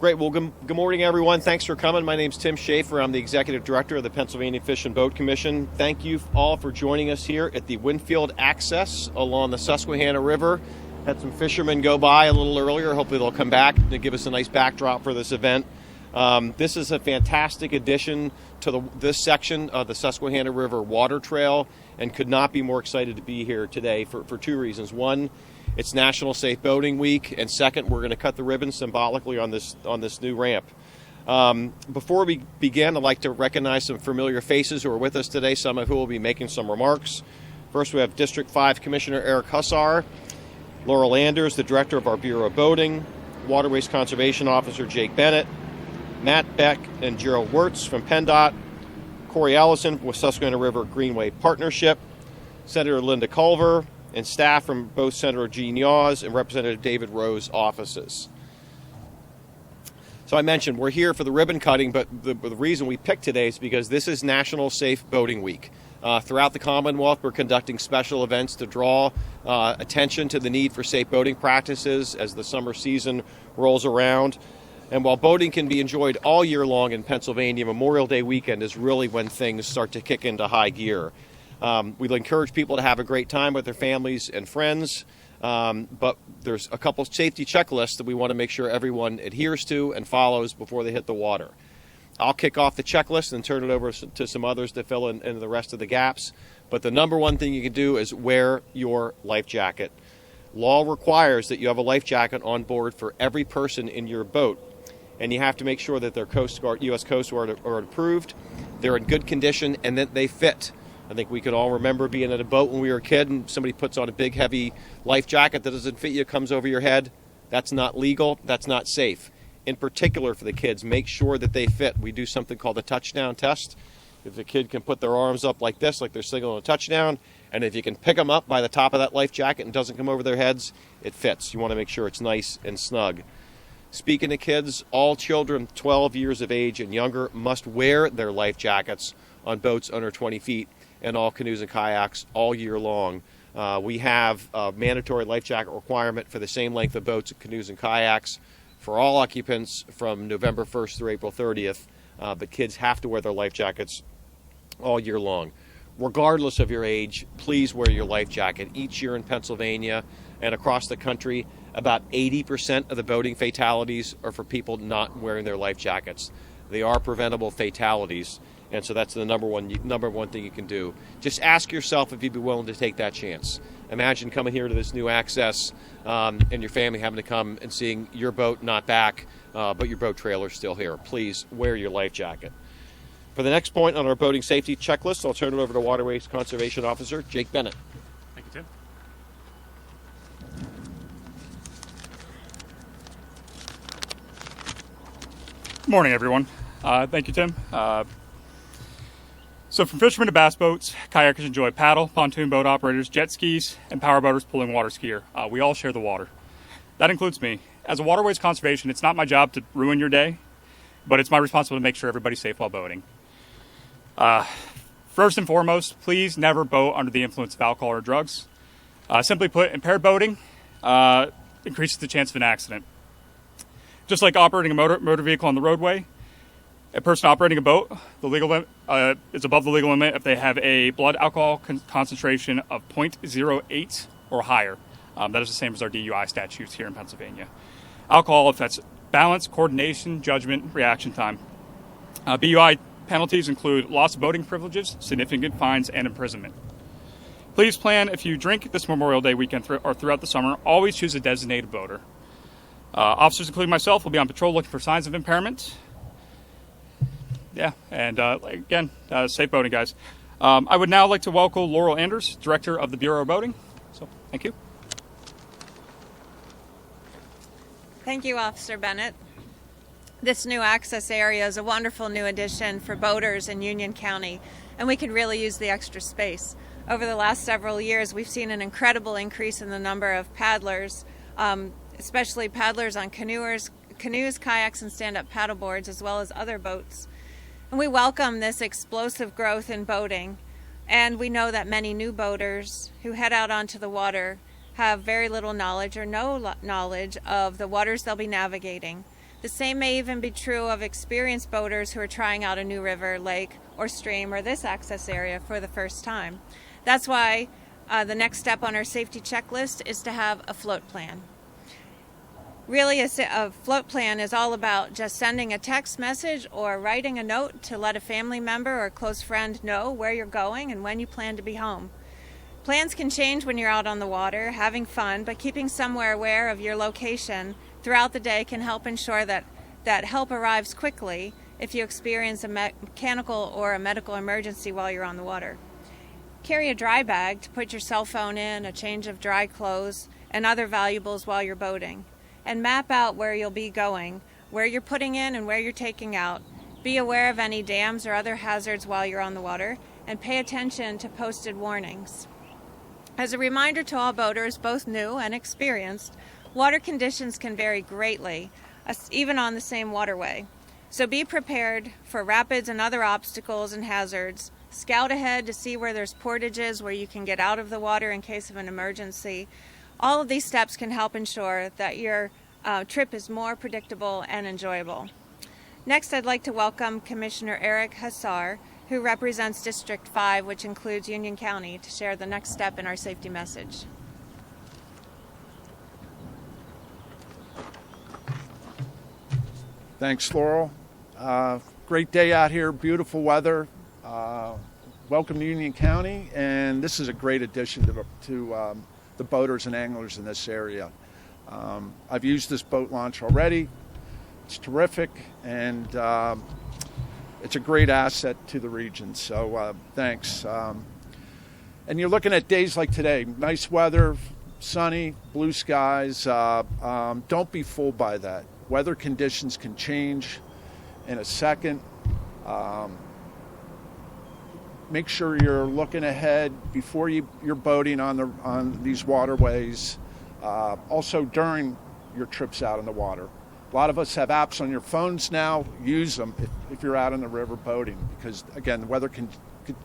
Great. Well, good morning, everyone. Thanks for coming. My name's Tim Schaefer. I'm the Executive Director of the Pennsylvania Fish and Boat Commission. Thank you all for joining us here at the Winfield Access along the Susquehanna River. Had some fishermen go by a little earlier. Hopefully they'll come back to give us a nice backdrop for this event. This is a fantastic addition to this section of the Susquehanna River Water Trail, and could not be more excited to be here today for two reasons. One, it's National Safe Boating Week, and second, we're going to cut the ribbon symbolically on this new ramp. Before we begin, I'd like to recognize some familiar faces who are with us today, some of who will be making some remarks. First, we have District 5 Commissioner Eric Hussar, Laurel Anders, the Director of our Bureau of Boating, Waterways Conservation Officer Jake Bennett, Matt Beck and Gerald Wirtz from PennDOT, Corey Allison with Susquehanna River Greenway Partnership, Senator Linda Culver, and staff from both Senator Gene Yaws and Representative David Rowe's offices. So I mentioned we're here for the ribbon cutting, but the reason we picked today is because this is National Safe Boating Week. Throughout the Commonwealth, we're conducting special events to draw attention to the need for safe boating practices as the summer season rolls around. And while boating can be enjoyed all year long in Pennsylvania, Memorial Day weekend is really when things start to kick into high gear. We'd encourage people to have a great time with their families and friends, but there's a couple safety checklists that we want to make sure everyone adheres to and follows before they hit the water. I'll kick off the checklist and turn it over to some others to fill in the rest of the gaps. But the number one thing you can do is wear your life jacket. Law requires that you have a life jacket on board for every person in your boat. And you have to make sure that they're U.S. Coast Guard are approved, they're in good condition, and that they fit. I think we could all remember being at a boat when we were a kid and somebody puts on a big, heavy life jacket that doesn't fit you, comes over your head. That's not legal. That's not safe. In particular for the kids, make sure that they fit. We do something called the touchdown test. If the kid can put their arms up like this, like they're signaling a touchdown, and if you can pick them up by the top of that life jacket and it doesn't come over their heads, it fits. You want to make sure it's nice and snug. Speaking of kids, all children 12 years of age and younger must wear their life jackets on boats under 20 feet and all canoes and kayaks all year long. We have a mandatory life jacket requirement for the same length of boats, canoes, and kayaks for all occupants from November 1st through April 30th, but kids have to wear their life jackets all year long. Regardless of your age, please wear your life jacket. Each year in Pennsylvania and across the country, about 80% of the boating fatalities are for people not wearing their life jackets. They are preventable fatalities, and so that's the number one thing you can do. Just ask yourself if you'd be willing to take that chance. Imagine coming here to this new access and your family having to come and seeing your boat not back, but your boat trailer still here. Please wear your life jacket. For the next point on our boating safety checklist, I'll turn it over to Waterways Conservation Officer Jake Bennett. Thank you, Tim. Good morning, everyone. Thank you, Tim. So from fishermen to bass boats, kayakers enjoy paddle, pontoon boat operators, jet skis, and power boaters pulling water skier. We all share the water. That includes me. As a waterways conservation, it's not my job to ruin your day, but it's my responsibility to make sure everybody's safe while boating. First and foremost, please never boat under the influence of alcohol or drugs. Simply put, impaired boating increases the chance of an accident. Just like operating a motor vehicle on the roadway, a person operating a boat, the legal limit is above the legal limit if they have a blood alcohol concentration of 0.08 or higher. That is the same as our DUI statutes here in Pennsylvania. Alcohol affects balance, coordination, judgment, reaction time. BUI penalties include loss of boating privileges, significant fines, and imprisonment. Please plan, if you drink this Memorial Day weekend or throughout the summer, always choose a designated boater. Officers, including myself, will be on patrol looking for signs of impairment. Yeah, and again, safe boating, guys. I would now like to welcome Laurel Anders, Director of the Bureau of Boating. So, thank you. Thank you, Officer Bennett. This new access area is a wonderful new addition for boaters in Union County, and we could really use the extra space. Over the last several years, we've seen an incredible increase in the number of paddlers, especially paddlers on canoes, kayaks, and stand-up paddleboards, as well as other boats. And we welcome this explosive growth in boating, and we know that many new boaters who head out onto the water have very little knowledge or no knowledge of the waters they'll be navigating. The same may even be true of experienced boaters who are trying out a new river, lake, or stream, or this access area for the first time. That's why the next step on our safety checklist is to have a float plan. Really, a float plan is all about just sending a text message or writing a note to let a family member or close friend know where you're going and when you plan to be home. Plans can change when you're out on the water, having fun, but keeping somewhere aware of your location throughout the day can help ensure that help arrives quickly if you experience a mechanical or a medical emergency while you're on the water. Carry a dry bag to put your cell phone in, a change of dry clothes, and other valuables while you're boating. And map out where you'll be going, where you're putting in and where you're taking out. Be aware of any dams or other hazards while you're on the water, and pay attention to posted warnings. As a reminder to all boaters, both new and experienced, water conditions can vary greatly, even on the same waterway. So be prepared for rapids and other obstacles and hazards. Scout ahead to see where there's portages where you can get out of the water in case of an emergency. All of these steps can help ensure that your trip is more predictable and enjoyable. Next, I'd like to welcome Commissioner Eric Hassar, who represents District 5, which includes Union County, to share the next step in our safety message. Thanks, Laurel. Great day out here, beautiful weather. Welcome to Union County, and this is a great addition to the boaters and anglers in this area. I've used this boat launch already. It's terrific, and it's a great asset to the region, so thanks. And you're looking at days like today, nice weather, sunny, blue skies. Don't be fooled by that. Weather conditions can change in a second. Make sure you're looking ahead before you're boating on these waterways. Also during your trips out on the water. A lot of us have apps on your phones now. Use them if you're out on the river boating, because again, the weather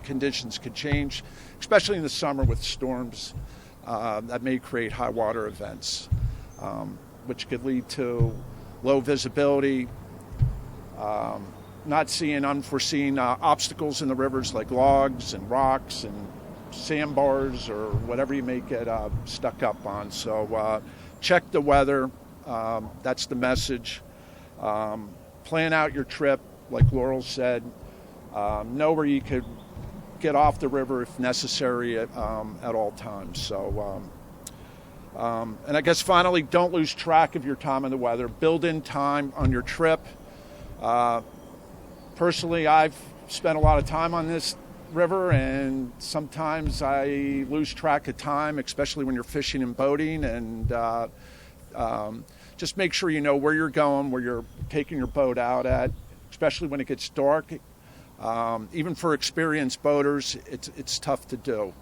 conditions could change, especially in the summer with storms that may create high water events, which could lead to low visibility, not seeing unforeseen obstacles in the rivers like logs and rocks and sandbars or whatever you may get stuck up on. So check the weather. That's the message. Plan out your trip, like Laurel said. Know where you could get off the river if necessary at all times. So, and I guess finally, don't lose track of your time in the weather. Build in time on your trip. Personally, I've spent a lot of time on this river, and sometimes I lose track of time, especially when you're fishing and boating. And just make sure you know where you're going, where you're taking your boat out at, especially when it gets dark. Even for experienced boaters, it's tough to do.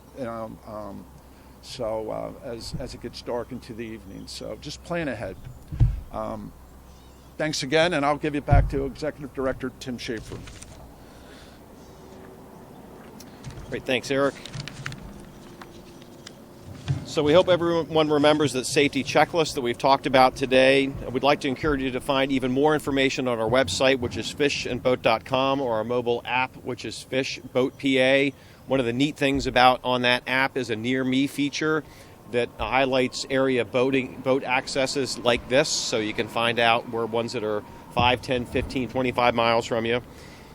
So as it gets dark into the evening, so just plan ahead. Thanks again, and I'll give you back to Executive Director Tim Schaefer. Great, thanks, Eric. So we hope everyone remembers that safety checklist that we've talked about today. We'd like to encourage you to find even more information on our website, which is fishandboat.com, or our mobile app, which is FishBoatPA. One of the neat things about on that app is a Near Me feature that highlights area boat accesses like this, so you can find out where ones that are 5, 10, 15, 25 miles from you.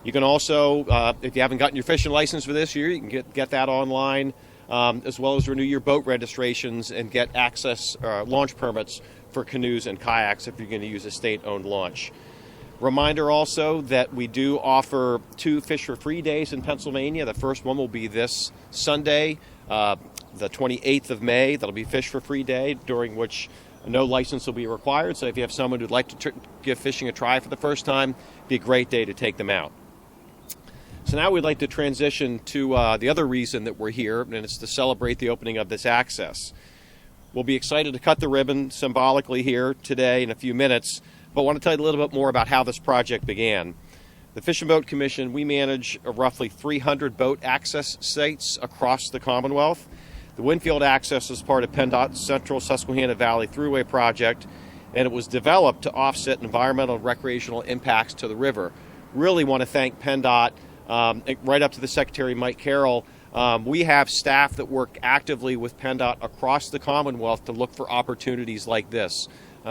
You can also, if you haven't gotten your fishing license for this year, you can get that online, as well as renew your boat registrations and get access launch permits for canoes and kayaks if you're going to use a state-owned launch. Reminder also that we do offer 2 Fish for Free days in Pennsylvania. The first one will be this Sunday, the 28th of May. That'll be Fish for Free Day, during which no license will be required. So if you have someone who'd like to give fishing a try for the first time, it'd be a great day to take them out. So now we'd like to transition to the other reason that we're here, and it's to celebrate the opening of this access. We'll be excited to cut the ribbon symbolically here today in a few minutes, but I want to tell you a little bit more about how this project began. The Fish and Boat Commission, we manage roughly 300 boat access sites across the Commonwealth. The Winfield Access is part of PennDOT's Central Susquehanna Valley Thruway project, and it was developed to offset environmental and recreational impacts to the river. Really want to thank PennDOT, right up to the Secretary, Mike Carroll. We have staff that work actively with PennDOT across the Commonwealth to look for opportunities like this.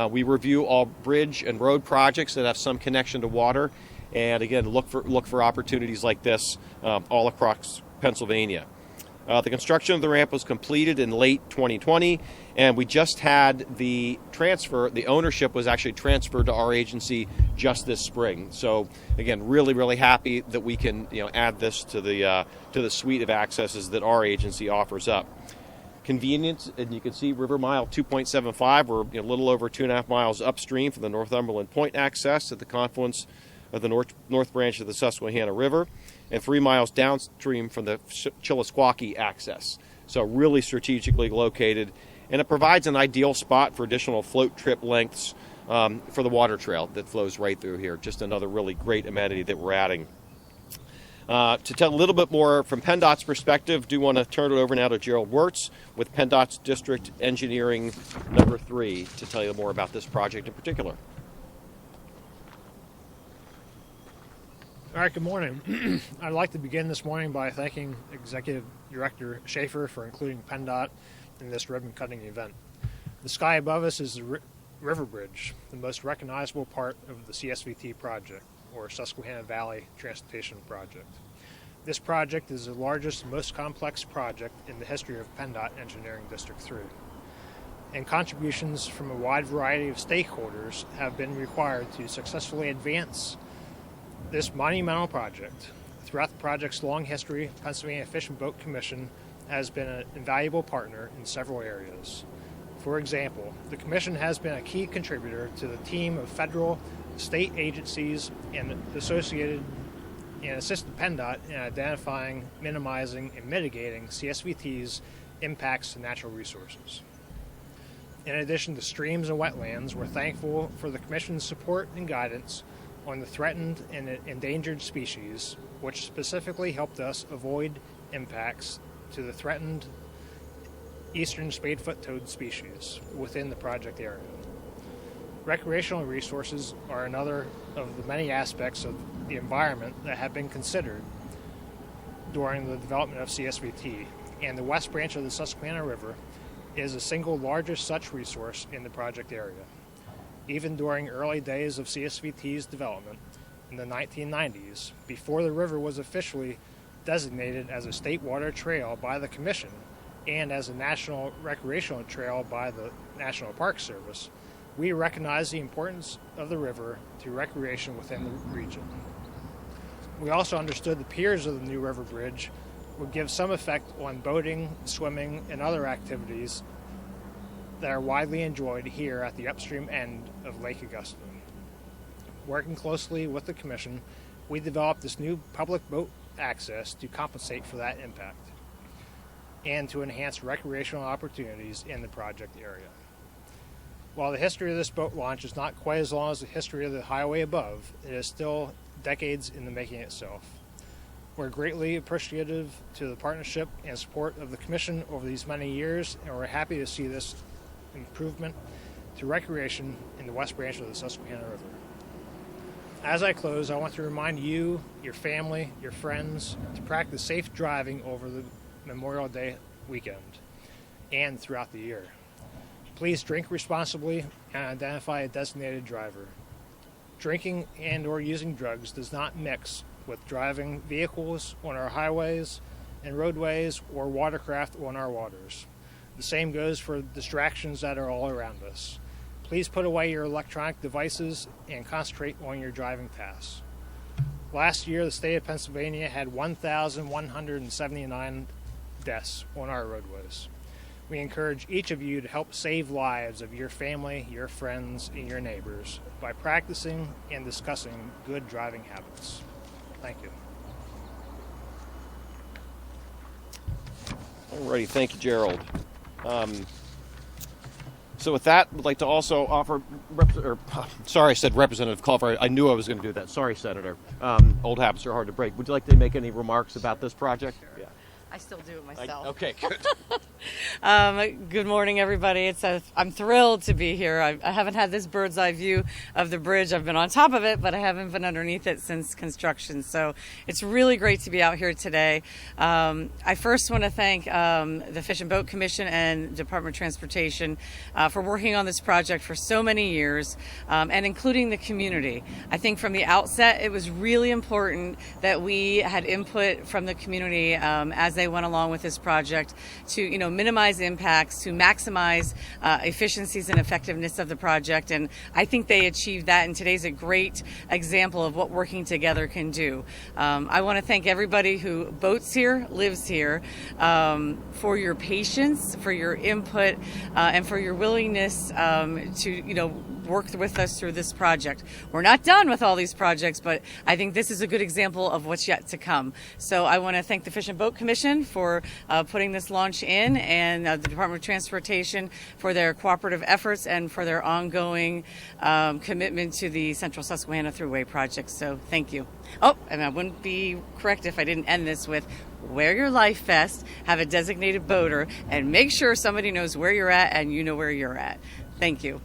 We review all bridge and road projects that have some connection to water, and again, look for opportunities like this all across Pennsylvania. The construction of the ramp was completed in late 2020, and we just had the transfer. The ownership was actually transferred to our agency just this spring. So again, really happy that we can add this to the suite of accesses that our agency offers up. Convenience, and you can see River Mile 2.75. We're a little over 2.5 miles upstream from the Northumberland Point access at the confluence of the North Branch of the Susquehanna River, and 3 miles downstream from the Chillisquaque access. So really strategically located, and it provides an ideal spot for additional float trip lengths for the water trail that flows right through here. Just another really great amenity that we're adding. To tell a little bit more from PennDOT's perspective, do want to turn it over now to Gerald Wirtz with PennDOT's District Engineering number 3 to tell you more about this project in particular. All right, good morning. I'd like to begin this morning by thanking Executive Director Schaefer for including PennDOT in this ribbon-cutting event. The sky above us is the River Bridge, the most recognizable part of the CSVT project, or Susquehanna Valley Transportation Project. This project is the largest and most complex project in the history of PennDOT Engineering District 3. And contributions from a wide variety of stakeholders have been required to successfully advance this monumental project. Throughout the project's long history, Pennsylvania Fish and Boat Commission has been an invaluable partner in several areas. For example, the Commission has been a key contributor to the team of federal, state agencies and associated and assisted PennDOT in identifying, minimizing, and mitigating CSVT's impacts to natural resources. In addition to streams and wetlands, we're thankful for the Commission's support and guidance on the threatened and endangered species, which specifically helped us avoid impacts to the threatened eastern spadefoot toad species within the project area. Recreational resources are another of the many aspects of the environment that have been considered during the development of CSVT, and the West Branch of the Susquehanna River is the single largest such resource in the project area. Even during early days of CSVT's development in the 1990s, before the river was officially designated as a state water trail by the Commission and as a national recreational trail by the National Park Service, we recognize the importance of the river to recreation within the region. We also understood the piers of the new river bridge would give some effect on boating, swimming, and other activities that are widely enjoyed here at the upstream end of Lake Augusta. Working closely with the Commission, we developed this new public boat access to compensate for that impact and to enhance recreational opportunities in the project area. While the history of this boat launch is not quite as long as the history of the highway above, it is still decades in the making itself. We're greatly appreciative to the partnership and support of the Commission over these many years, and we're happy to see this improvement to recreation in the West Branch of the Susquehanna River. As I close, I want to remind you, your family, your friends, to practice safe driving over the Memorial Day weekend and throughout the year. Please drink responsibly and identify a designated driver. Drinking and or using drugs does not mix with driving vehicles on our highways and roadways or watercraft on our waters. The same goes for distractions that are all around us. Please put away your electronic devices and concentrate on your driving tasks. Last year, the state of Pennsylvania had 1,179 deaths on our roadways. We encourage each of you to help save lives of your family, your friends, and your neighbors by practicing and discussing good driving habits. Thank you. Alrighty, thank you, Gerald. So with that, I'd like to also offer, I said Representative Culver. I knew I was going to do that. Sorry, Senator. Old habits are hard to break. Would you like to make any remarks about this project? Yeah. I still do it myself. Okay, good. Good morning, everybody. I'm thrilled to be here. I haven't had this bird's eye view of the bridge. I've been on top of it, but I haven't been underneath it since construction. So it's really great to be out here today. I first want to thank the Fish and Boat Commission and Department of Transportation for working on this project for so many years, and including the community. I think from the outset, it was really important that we had input from the community as they went along with this project to, minimize impacts, to maximize efficiencies and effectiveness of the project. And I think they achieved that. And today's a great example of what working together can do. I want to thank everybody who boats here, lives here, for your patience, for your input, and for your willingness to, work with us through this project. We're not done with all these projects, but I think this is a good example of what's yet to come. So I want to thank the Fish and Boat Commission for putting this launch in, and the Department of Transportation for their cooperative efforts and for their ongoing commitment to the Central Susquehanna Thruway project. So thank you. Oh, and I wouldn't be correct if I didn't end this with wear your life vest, have a designated boater, and make sure somebody knows where you're at and you know where you're at. Thank you.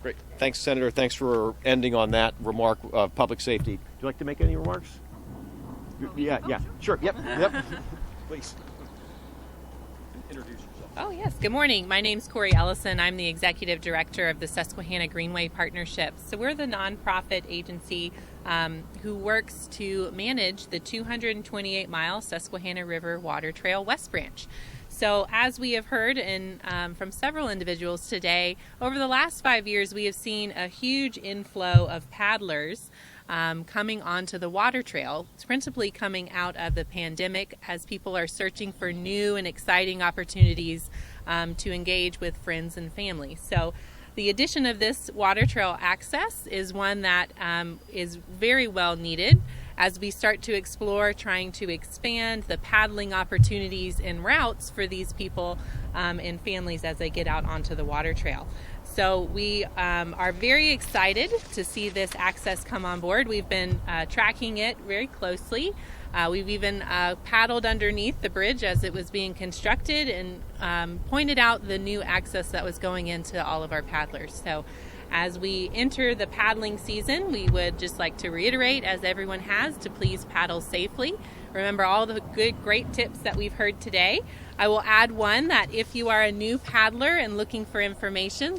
Great. Thanks, Senator. Thanks for ending on that remark of public safety. Would you like to make any remarks? Yeah, sure. Yep. Please. Introduce yourself. Oh, yes. Good morning. My name's Corey Ellison. I'm the Executive Director of the Susquehanna Greenway Partnership. So we're the nonprofit agency who works to manage the 228-mile Susquehanna River Water Trail West Branch. So as we have heard from several individuals today, over the last 5 years, we have seen a huge inflow of paddlers coming onto the water trail. It's principally coming out of the pandemic as people are searching for new and exciting opportunities to engage with friends and family. So the addition of this water trail access is one that is very well needed as we start to explore trying to expand the paddling opportunities and routes for these people and families as they get out onto the water trail. So we are very excited to see this access come on board. We've been tracking it very closely. We've even paddled underneath the bridge as it was being constructed and pointed out the new access that was going into all of our paddlers. So as we enter the paddling season, we would just like to reiterate, as everyone has, to please paddle safely. Remember all the great tips that we've heard today. I will add one that if you are a new paddler and looking for information,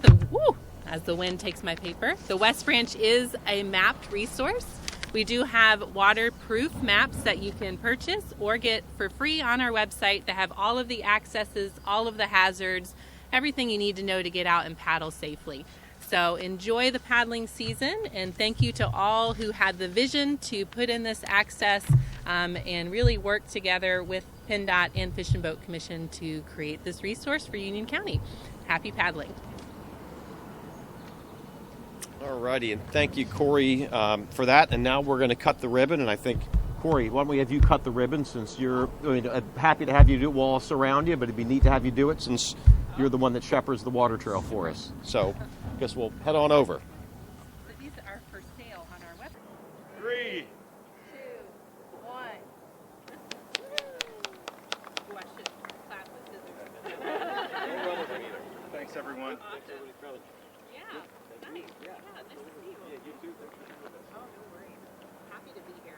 as the wind takes my paper, the West Branch is a mapped resource. We do have waterproof maps that you can purchase or get for free on our website that have all of the accesses, all of the hazards, everything you need to know to get out and paddle safely. So enjoy the paddling season, and thank you to all who had the vision to put in this access and really work together with PennDOT and Fish and Boat Commission to create this resource for Union County. Happy paddling. All righty, and thank you, Corey, for that. And now we're going to cut the ribbon, and I think, Corey, why don't we have you cut the ribbon since you're happy to have you do it. We'll all surround you, but it'd be neat to have you do it since you're the one that shepherds the water trail for us. So I guess we'll head on over. So these are for sale on our website. 3, 2, 1. Oh, I should clap with scissors. Thanks, everyone. Yeah, nice. Yeah, nice to see you. Yeah, you too. Oh, no worries. Happy to be here.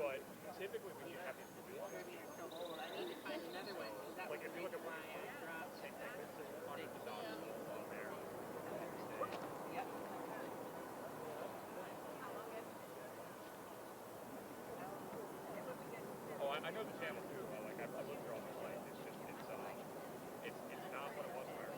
But typically when you have to do it, I need to find another one. That like if you look at why I dropped. take like this is on the dock on there. Yep. Oh, I know the channel too. Like I've looked through all the slides. It's just it's not what it was prior.